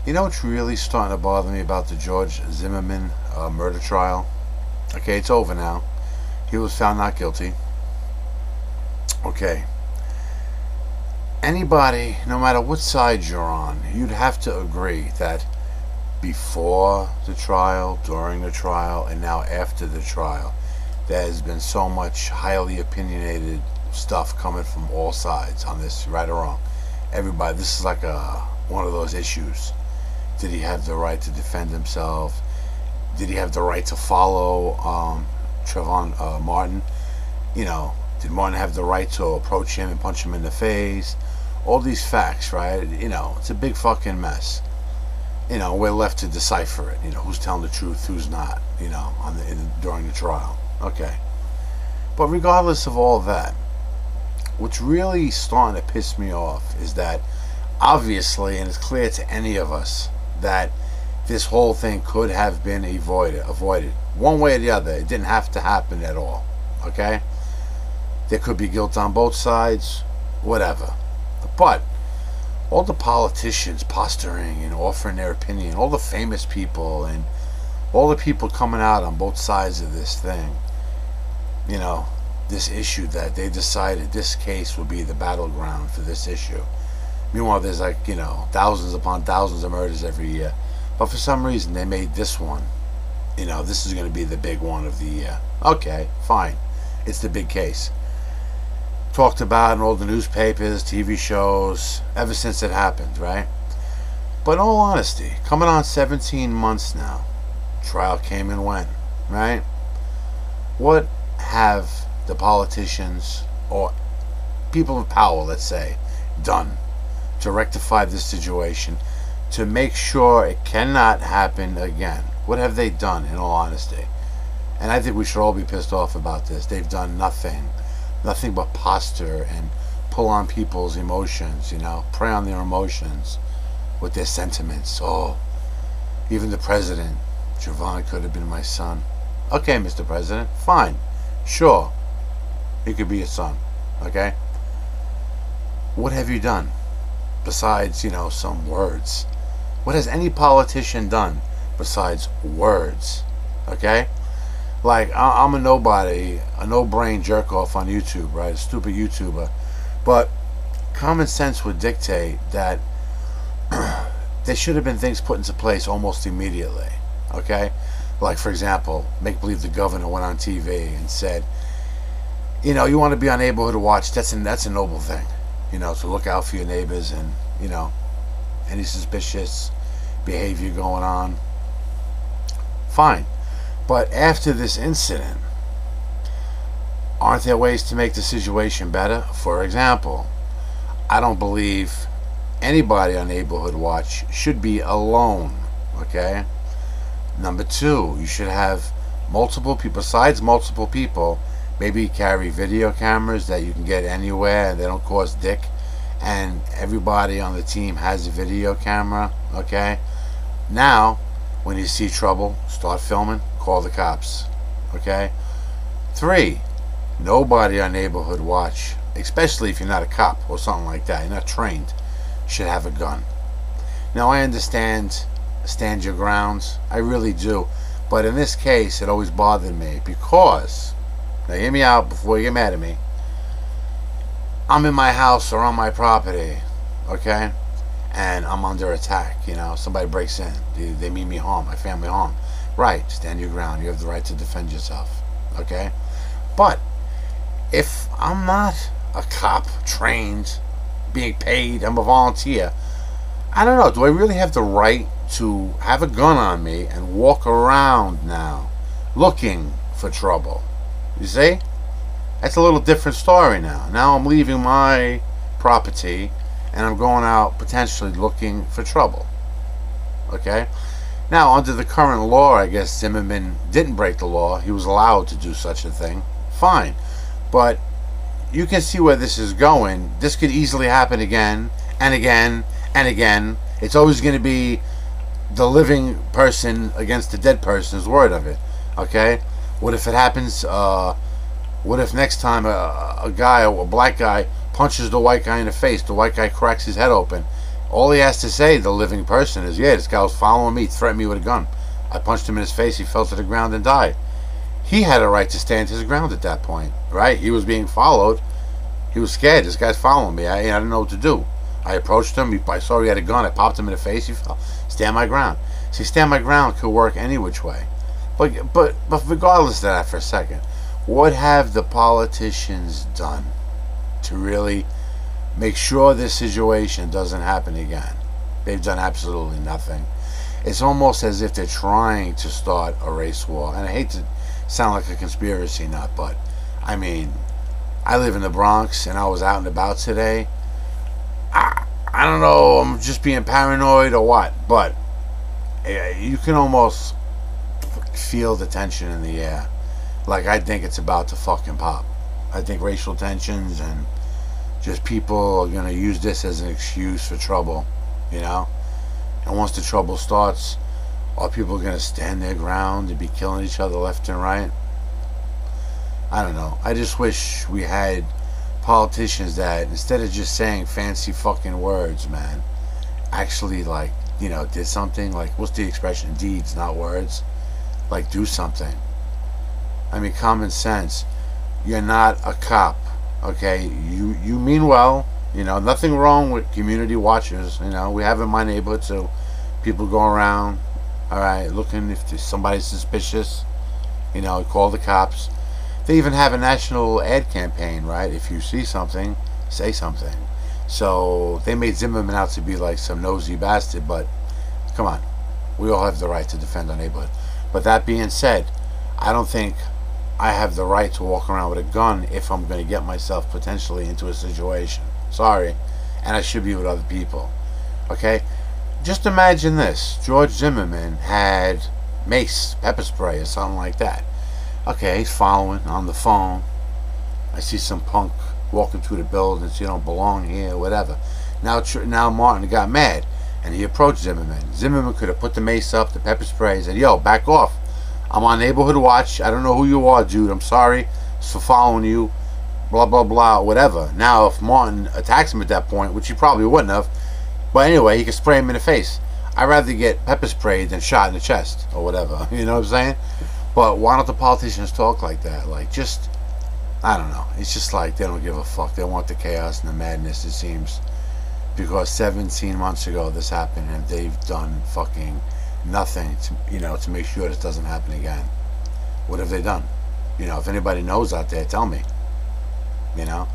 You know what's really starting to bother me about the George Zimmerman murder trial? Okay, it's over now. He was found not guilty. Okay. Anybody, no matter what side you're on, you'd have to agree that before the trial, during the trial, and now after the trial, there has been so much highly opinionated stuff coming from all sides on this, right or wrong. Everybody, this is like one of those issues. Did he have the right to defend himself? Did he have the right to follow Trayvon Martin? You know, did Martin have the right to approach him and punch him in the face? All these facts, right? You know, it's a big fucking mess. You know, we're left to decipher it. You know, who's telling the truth, who's not. You know, during the trial. Okay, but regardless of all that, what's really starting to piss me off is that obviously, and it's clear to any of us, that this whole thing could have been avoided one way or the other. It didn't have to happen at all. Okay, there could be guilt on both sides, whatever. But all the politicians posturing and offering their opinion, all the famous people and all the people coming out on both sides of this thing, you know, this issue that they decided this case would be the battleground for this issue. Meanwhile, there's like, you know, thousands upon thousands of murders every year. But for some reason, they made this one, you know, this is going to be the big one of the year. Okay, fine. It's the big case. Talked about in all the newspapers, TV shows, ever since it happened, right? But in all honesty, coming on 17 months now, trial came and went, right? What have the politicians or people of power, let's say, done to rectify this situation, to make sure it cannot happen again? What have they done, in all honesty? And I think we should all be pissed off about this. They've done nothing but posture and pull on people's emotions, you know, prey on their emotions with their sentiments. Oh, even the president, Trayvon could have been my son. Okay, Mr. President, fine, sure, he could be your son, okay? What have you done besides, you know, some words? What has any politician done besides words, okay? Like, I'm a nobody, a no-brain jerk-off on YouTube, right? A stupid YouTuber. But common sense would dictate that there should have been things put into place almost immediately, okay? Like, for example, make believe the governor went on TV and said, you know, you want to be on Neighborhood Watch, that's a noble thing, you know, to look out for your neighbors and, you know, any suspicious behavior going on. Fine. But after this incident, aren't there ways to make the situation better? For example, I don't believe anybody on Neighborhood Watch should be alone, okay? Number two, you should have multiple people, besides multiple people, maybe carry video cameras that you can get anywhere and they don't cost dick, and everybody on the team has a video camera, okay? Now, when you see trouble, start filming, call the cops, okay? Three, nobody on Neighborhood Watch, especially if you're not a cop or something like that, you're not trained, should have a gun. Now, I understand stand your grounds, I really do, but in this case, it always bothered me because, now hear me out before you get mad at me, I'm in my house or on my property, okay? And I'm under attack, you know, somebody breaks in, they mean me harm, my family harm. Right, stand your ground, you have the right to defend yourself, okay? But if I'm not a cop, trained, being paid, I'm a volunteer, I don't know, do I really have the right to have a gun on me and walk around now looking for trouble? You see? That's a little different story now. Now I'm leaving my property and I'm going out potentially looking for trouble. Okay? Now, under the current law, I guess Zimmerman didn't break the law. He was allowed to do such a thing. Fine. But you can see where this is going. This could easily happen again and again and again. It's always going to be the living person against the dead person's word of it. Okay? What if it happens, what if next time a guy, a black guy, punches the white guy in the face, the white guy cracks his head open? All he has to say, the living person, is, yeah, this guy was following me, threatened me with a gun. I punched him in his face, he fell to the ground and died. He had a right to stand his ground at that point, right? He was being followed. He was scared. This guy's following me. I didn't know what to do. I approached him. I saw he had a gun. I popped him in the face. He fell. Stand my ground. See, stand my ground could work any which way. But regardless of that for a second, what have the politicians done to really make sure this situation doesn't happen again? They've done absolutely nothing. It's almost as if they're trying to start a race war. And I hate to sound like a conspiracy nut, but I mean, I live in the Bronx and I was out and about today. I don't know, I'm just being paranoid or what, but you can almost feel the tension in the air. Like, I think it's about to fucking pop. I think racial tensions and just people are going to use this as an excuse for trouble, you know? And once the trouble starts, are people going to stand their ground and be killing each other left and right? I don't know. I just wish we had politicians that, instead of just saying fancy fucking words, man, actually, like, you know, did something. Like, what's the expression? Deeds, not words. Like, do something. I mean, common sense. You're not a cop, okay? You mean well. You know, nothing wrong with community watchers. You know, we have in my neighborhood, so people go around, all right, looking if somebody's suspicious, you know, call the cops. They even have a national ad campaign, right? If you see something, say something. So they made Zimmerman out to be like some nosy bastard, but come on, we all have the right to defend our neighborhood. But that being said, I don't think I have the right to walk around with a gun if I'm going to get myself potentially into a situation. Sorry. And I should be with other people. Okay? Just imagine this. George Zimmerman had mace, pepper spray, or something like that. Okay, he's following on the phone. I see some punk walking through the buildings. You don't belong here, whatever. Now Martin got mad, and he approached Zimmerman. Zimmerman could have put the mace up, the pepper spray, and said, yo, back off. I'm on neighborhood watch. I don't know who you are, dude. I'm sorry for following you. Blah, blah, blah, whatever. Now, if Martin attacks him at that point, which he probably wouldn't have, but anyway, he could spray him in the face. I'd rather get pepper sprayed than shot in the chest or whatever. You know what I'm saying? But why don't the politicians talk like that? Like, just, I don't know. It's just like they don't give a fuck. They want the chaos and the madness, it seems. Because 17 months ago this happened, and they've done fucking nothing to, you know, to make sure this doesn't happen again. What have they done? You know, if anybody knows out there, tell me. You know?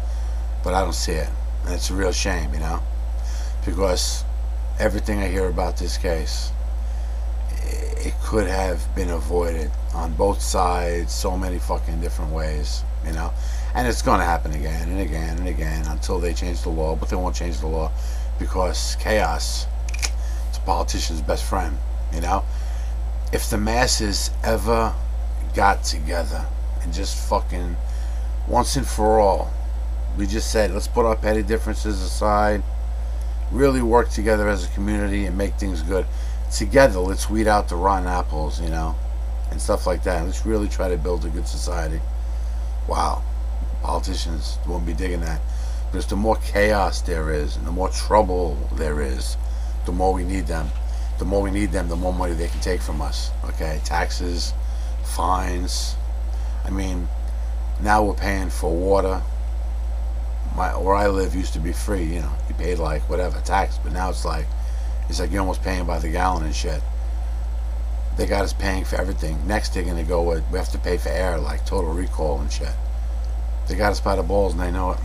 But I don't see it. And it's a real shame, you know? Because everything I hear about this case, it could have been avoided on both sides so many fucking different ways, you know? And it's going to happen again and again and again until they change the law, but they won't change the law because chaos is a politician's best friend, you know? If the masses ever got together and just fucking once and for all, we just said, let's put our petty differences aside, really work together as a community and make things good. Together, let's weed out the rotten apples, you know, and stuff like that. Let's really try to build a good society. Wow. Politicians won't be digging that. Because the more chaos there is and the more trouble there is, the more we need them. The more we need them, the more money they can take from us. Okay? Taxes, fines. I mean, now we're paying for water. Where I live used to be free, you know. You paid like whatever tax, but now it's like you're almost paying by the gallon and shit. They got us paying for everything. Next they're gonna go with, we have to pay for air, like Total Recall and shit. They got us by the balls and they know it.